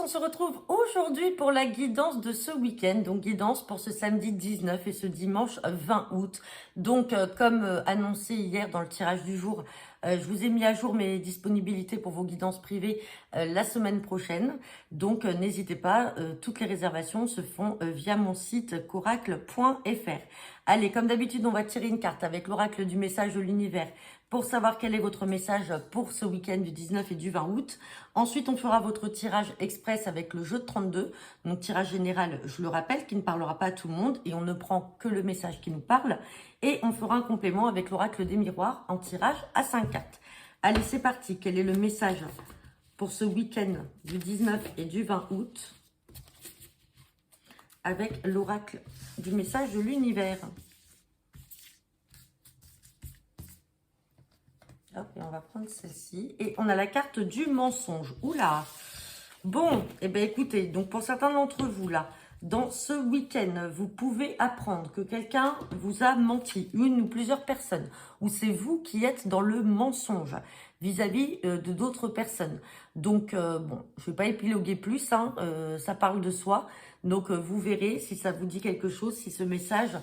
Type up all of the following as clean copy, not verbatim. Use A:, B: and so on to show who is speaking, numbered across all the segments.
A: on se retrouve aujourd'hui pour la guidance de ce week-end. Donc guidance pour ce samedi 19 et ce dimanche 20 août. Donc comme annoncé hier dans le tirage du jour, je vous ai mis à jour mes disponibilités pour vos guidances privées la semaine prochaine. Donc n'hésitez pas, toutes les réservations se font via mon site coracle.fr. Allez, comme d'habitude, on va tirer une carte avec l'oracle du message de l'univers pour savoir quel est votre message pour ce week-end du 19 et du 20 août. Ensuite, on fera votre tirage express avec le jeu de 32. Donc, tirage général, je le rappelle, qui ne parlera pas à tout le monde et on ne prend que le message qui nous parle. Et on fera un complément avec l'oracle des miroirs en tirage à 5 cartes. Allez, c'est parti. Quel est le message pour ce week-end du 19 et du 20 août avec l'oracle du message de l'univers? Hop, et on va prendre celle-ci. Et on a la carte du mensonge. Oula! Bon, eh bien écoutez, donc pour certains d'entre vous là, dans ce week-end, vous pouvez apprendre que quelqu'un vous a menti, une ou plusieurs personnes, ou c'est vous qui êtes dans le mensonge vis-à-vis de d'autres personnes. Donc, bon, je ne vais pas épiloguer plus, hein, ça parle de soi. Donc, vous verrez si ça vous dit quelque chose, si ce message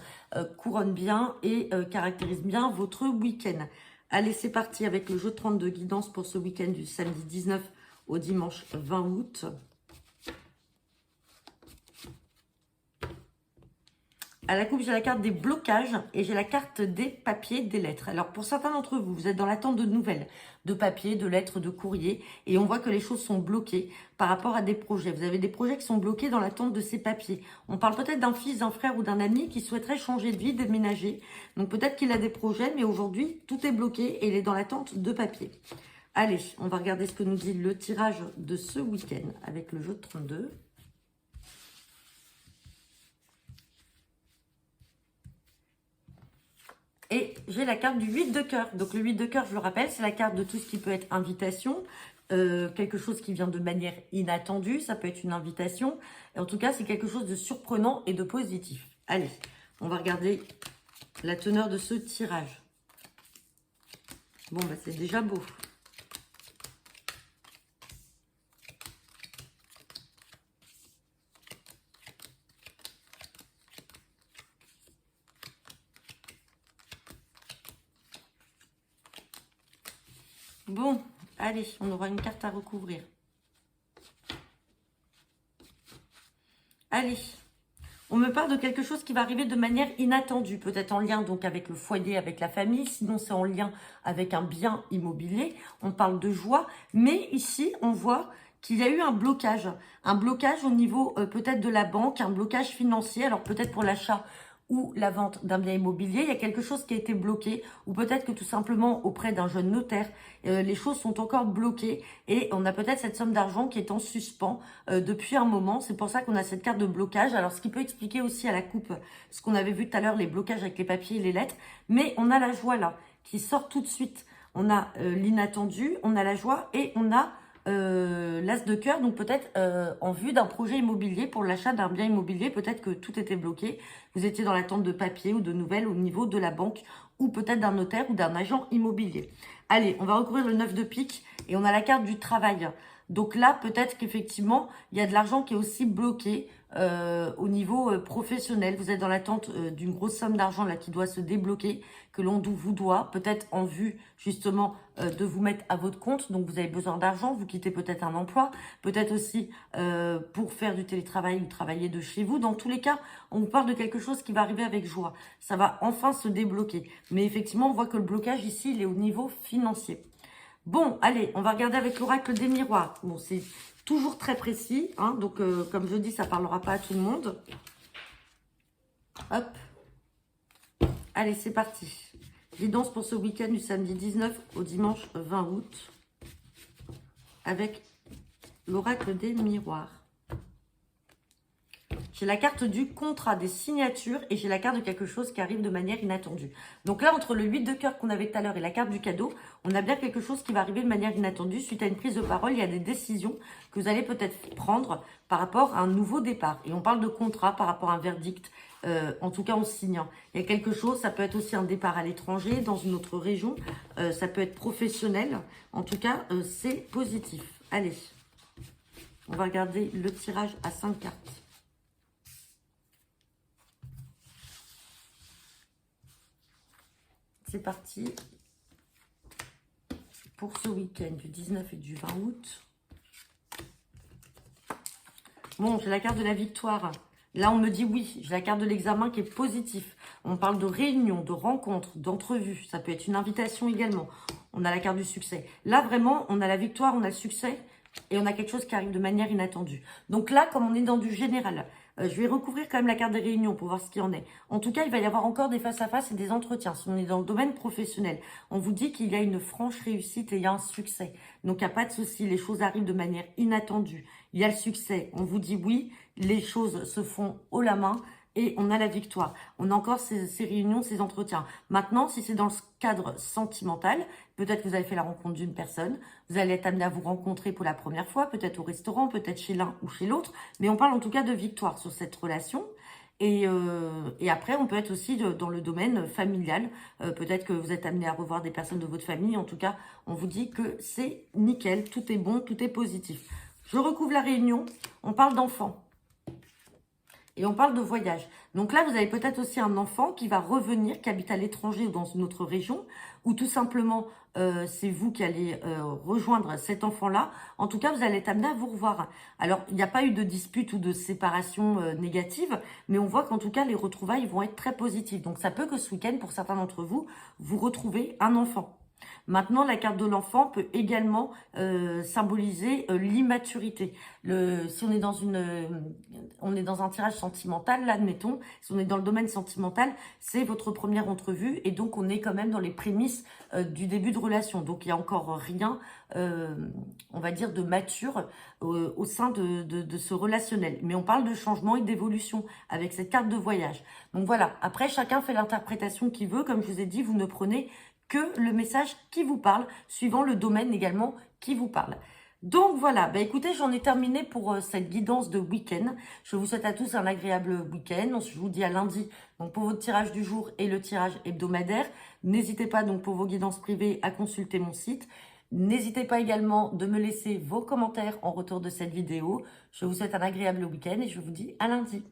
A: couronne bien et caractérise bien votre week-end. Allez, c'est parti avec le jeu de 32 guidance pour ce week-end du samedi 19 au dimanche 20 août. À la coupe, j'ai la carte des blocages et j'ai la carte des papiers, des lettres. Alors, pour certains d'entre vous, vous êtes dans l'attente de nouvelles, de papiers, de lettres, de courriers. Et on voit que les choses sont bloquées par rapport à des projets. Vous avez des projets qui sont bloqués dans l'attente de ces papiers. On parle peut-être d'un fils, d'un frère ou d'un ami qui souhaiterait changer de vie, déménager. Donc, peut-être qu'il a des projets, mais aujourd'hui, tout est bloqué et il est dans l'attente de papiers. Allez, on va regarder ce que nous dit le tirage de ce week-end avec le jeu de 32. Et j'ai la carte du 8 de cœur. Donc le 8 de cœur, je le rappelle, c'est la carte de tout ce qui peut être invitation, quelque chose qui vient de manière inattendue, ça peut être une invitation. Et en tout cas, c'est quelque chose de surprenant et de positif. Allez, on va regarder la teneur de ce tirage. Bon, bah c'est déjà beau. Bon, allez, on aura une carte à recouvrir. Allez, on me parle de quelque chose qui va arriver de manière inattendue, peut-être en lien donc avec le foyer, avec la famille, sinon c'est en lien avec un bien immobilier. On parle de joie, mais ici, on voit qu'il y a eu un blocage au niveau peut-être de la banque, un blocage financier, alors peut-être pour l'achat ou la vente d'un bien immobilier, il y a quelque chose qui a été bloqué, ou peut-être que tout simplement auprès d'un jeune notaire, les choses sont encore bloquées et on a peut-être cette somme d'argent qui est en suspens depuis un moment. C'est pour ça qu'on a cette carte de blocage. Alors, ce qui peut expliquer aussi à la coupe ce qu'on avait vu tout à l'heure, les blocages avec les papiers et les lettres, mais on a la joie là qui sort tout de suite. On a l'inattendu, on a la joie et on a l'as de cœur, donc peut-être en vue d'un projet immobilier pour l'achat d'un bien immobilier, peut-être que tout était bloqué, vous étiez dans l'attente de papier ou de nouvelles au niveau de la banque ou peut-être d'un notaire ou d'un agent immobilier. Allez, on va recouvrir le 9 de pique et on a la carte du travail. Donc là, peut-être qu'effectivement, il y a de l'argent qui est aussi bloqué au niveau professionnel. Vous êtes dans l'attente d'une grosse somme d'argent là qui doit se débloquer, que l'on vous doit, peut-être en vue justement de vous mettre à votre compte. Donc vous avez besoin d'argent, vous quittez peut-être un emploi, peut-être aussi pour faire du télétravail ou travailler de chez vous. Dans tous les cas, on vous parle de quelque chose qui va arriver avec joie. Ça va enfin se débloquer. Mais effectivement, on voit que le blocage ici, il est au niveau financier. Bon, allez, on va regarder avec l'oracle des miroirs. Bon, c'est toujours très précis, hein, donc comme je dis, ça ne parlera pas à tout le monde. Hop. Allez, c'est parti. Guidance pour ce week-end du samedi 19 au dimanche 20 août avec l'oracle des miroirs. J'ai la carte du contrat, des signatures et j'ai la carte de quelque chose qui arrive de manière inattendue. Donc là, entre le 8 de cœur qu'on avait tout à l'heure et la carte du cadeau, on a bien quelque chose qui va arriver de manière inattendue. Suite à une prise de parole, il y a des décisions que vous allez peut-être prendre par rapport à un nouveau départ. Et on parle de contrat par rapport à un verdict, en tout cas en signant. Il y a quelque chose, ça peut être aussi un départ à l'étranger, dans une autre région, ça peut être professionnel. En tout cas, c'est positif. Allez, On va regarder le tirage à 5 cartes. C'est parti pour ce week-end du 19 et du 20 août. Bon, j'ai la carte de la victoire. Là, on me dit oui. J'ai la carte de l'examen qui est positif. On parle de réunion, de rencontre, d'entrevue. Ça peut être une invitation également. On a la carte du succès. Là, vraiment, on a la victoire, on a le succès et on a quelque chose qui arrive de manière inattendue. Donc là, comme on est dans du général, je vais recouvrir quand même la carte des réunions pour voir ce qu'il y en est. En tout cas, il va y avoir encore des face-à-face et des entretiens. Si on est dans le domaine professionnel, on vous dit qu'il y a une franche réussite et il y a un succès. Donc, il n'y a pas de souci. Les choses arrivent de manière inattendue. Il y a le succès. On vous dit oui. Les choses se font haut la main. Et on a la victoire. On a encore ces réunions, ces entretiens. Maintenant, si c'est dans le cadre sentimental, peut-être que vous avez fait la rencontre d'une personne, vous allez être amené à vous rencontrer pour la première fois, peut-être au restaurant, peut-être chez l'un ou chez l'autre, mais on parle en tout cas de victoire sur cette relation. Et après, on peut être aussi dans le domaine familial. Peut-être que vous êtes amené à revoir des personnes de votre famille. En tout cas, on vous dit que c'est nickel, tout est bon, tout est positif. Je recouvre la réunion, on parle d'enfants. Et on parle de voyage. Donc là, vous avez peut-être aussi un enfant qui va revenir, qui habite à l'étranger ou dans une autre région, ou tout simplement, c'est vous qui allez rejoindre cet enfant-là. En tout cas, vous allez être amené à vous revoir. Alors, il n'y a pas eu de dispute ou de séparation négative, mais on voit qu'en tout cas, les retrouvailles vont être très positives. Donc, ça peut que ce week-end, pour certains d'entre vous, vous retrouvez un enfant. Maintenant, la carte de l'enfant peut également symboliser l'immaturité. Si on est on est dans un tirage sentimental, là, admettons, si on est dans le domaine sentimental, c'est votre première entrevue et donc on est quand même dans les prémices du début de relation. Donc il n'y a encore rien, on va dire, de mature au sein de ce relationnel. Mais on parle de changement et d'évolution avec cette carte de voyage. Donc voilà, après chacun fait l'interprétation qu'il veut. Comme je vous ai dit, vous ne prenez que le message qui vous parle, suivant le domaine également qui vous parle. Donc voilà, bah écoutez, j'en ai terminé pour cette guidance de week-end. Je vous souhaite à tous un agréable week-end. Je vous dis à lundi donc pour votre tirage du jour et le tirage hebdomadaire. N'hésitez pas donc pour vos guidances privées à consulter mon site. N'hésitez pas également de me laisser vos commentaires en retour de cette vidéo. Je vous souhaite un agréable week-end et je vous dis à lundi.